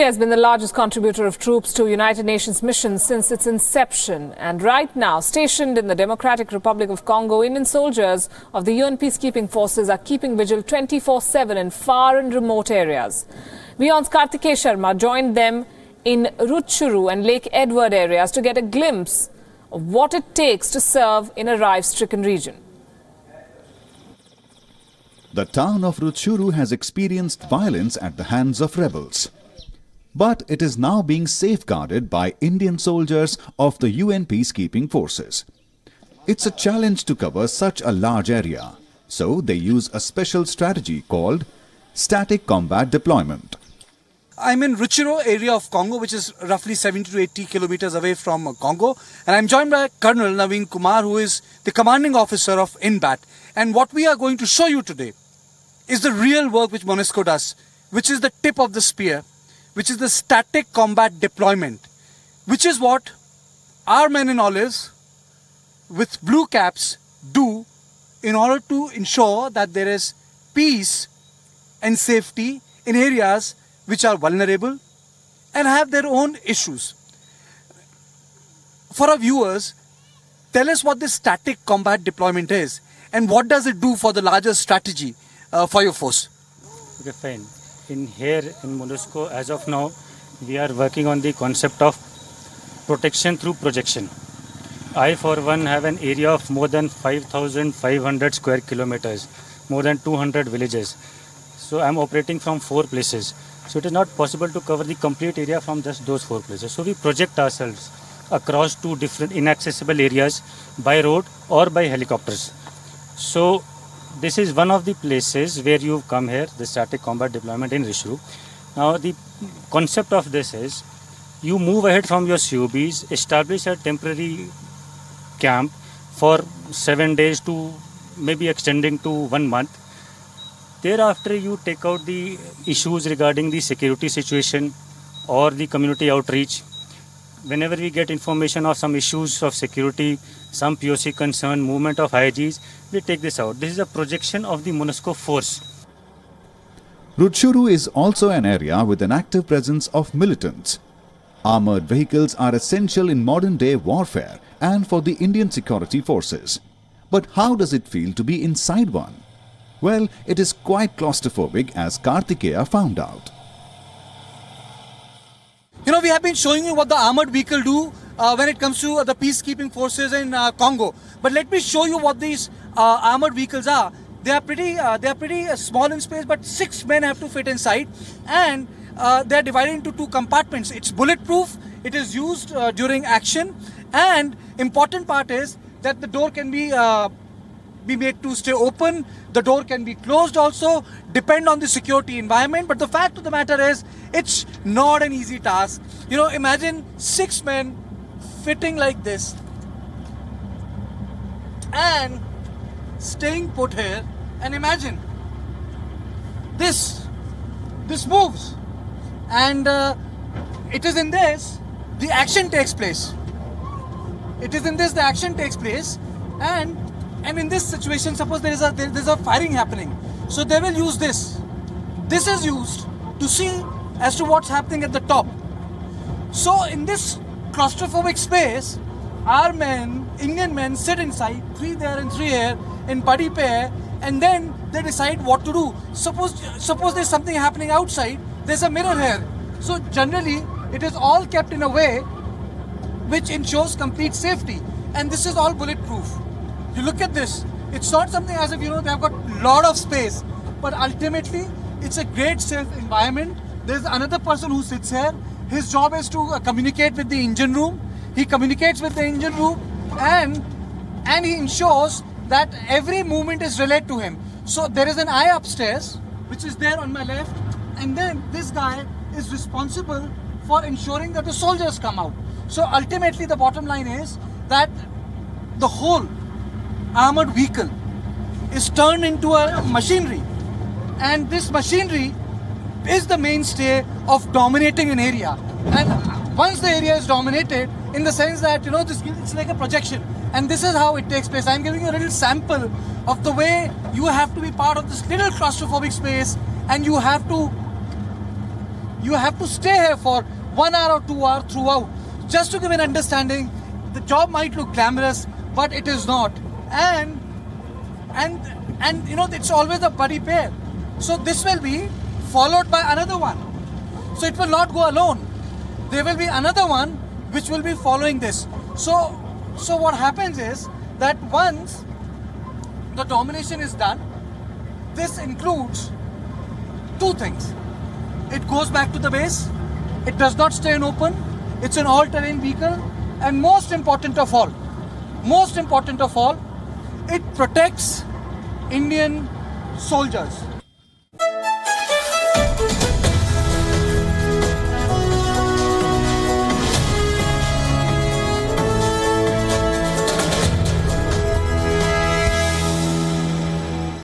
India has been the largest contributor of troops to United Nations missions since its inception. And right now, stationed in the Democratic Republic of Congo, Indian soldiers of the UN peacekeeping forces are keeping vigil 24/7 in far and remote areas. WION's Karthikeya Sharma joined them in Rutshuru and Lake Edward areas to get a glimpse of what it takes to serve in a rive-stricken region. The town of Rutshuru has experienced violence at the hands of rebels. But it is now being safeguarded by Indian soldiers of the UN peacekeeping forces. It's a challenge to cover such a large area, so they use a special strategy called static combat deployment. I'm in Rutshuru area of Congo, which is roughly 70 to 80 kilometers away from Congo. And I'm joined by Colonel Naveen Kumar, who is the commanding officer of INBAT. And what we are going to show you today is the real work which MONUSCO does, which is the tip of the spear, which is the static combat deployment, which is what our men in olives with blue caps do in order to ensure that there is peace and safety in areas which are vulnerable and have their own issues. For our viewers, tell us what this static combat deployment is and what does it do for the larger strategy for your force. Okay, fine. In MONUSCO, as of now, we are working on the concept of protection through projection. I, for one, have an area of more than 5,500 square kilometers, more than 200 villages. So I'm operating from 4 places. So it is not possible to cover the complete area from just those 4 places. So we project ourselves across 2 different inaccessible areas by road or by helicopters. So this is one of the places where you come here, the static combat deployment in Rutshuru. Now the concept of this is you move ahead from your COBs, establish a temporary camp for 7 days to maybe extending to 1 month. Thereafter you take out the issues regarding the security situation or the community outreach. Whenever we get information of some issues of security, some POC concern, movement of IGs, we take this out. This is a projection of the MONUSCO force. Rutshuru is also an area with an active presence of militants. Armoured vehicles are essential in modern-day warfare and for the Indian security forces. But how does it feel to be inside one? Well, it is quite claustrophobic, as Karthikeya found out. You know, we have been showing you what the armored vehicle do when it comes to the peacekeeping forces in Congo. But let me show you what these armored vehicles are. They are pretty small in space, but 6 men have to fit inside, and they are divided into 2 compartments. It's bulletproof. It is used during action, and important part is that the door can be made to stay open. The door can be closed also, depend on the security environment. But the fact of the matter is, it's not an easy task. You know, imagine 6 men fitting like this and staying put here, and imagine this moves, and it is in this the action takes place. It is in this the action takes place, and in this situation, suppose there is a firing happening, so they will use this. This is used to see as to what's happening at the top. So in this claustrophobic space, our men, Indian men, sit inside, 3 there and 3 here, in buddy pair, and then they decide what to do. Suppose there's something happening outside, there's a mirror here. So generally, it is all kept in a way which ensures complete safety. And this is all bulletproof. You look at this, it's not something as if, you know, they've got a lot of space, but ultimately, it's a great safe environment. There's another person who sits here. His job is to communicate with the engine room. He communicates with the engine room, and he ensures that every movement is relayed to him. So there is an eye upstairs, which is there on my left, and then this guy is responsible for ensuring that the soldiers come out. So ultimately, the bottom line is that the whole armored vehicle is turned into a machinery, and this machinery is the mainstay of dominating an area. And once the area is dominated, in the sense that, you know, it's like a projection, and this is how it takes place. I'm giving you a little sample of the way you have to be part of this little claustrophobic space, and you have to You have to stay here for 1 hour or 2 hours throughout. Just to give an understanding, the job might look glamorous, but it is not. And you know, it's always a buddy pair. So this will be followed by another one. So it will not go alone. There will be another one which will be following this. So what happens is that once the domination is done, this includes two things. It goes back to the base. It does not stay in open. It's an all-terrain vehicle. And most important of all, it protects Indian soldiers.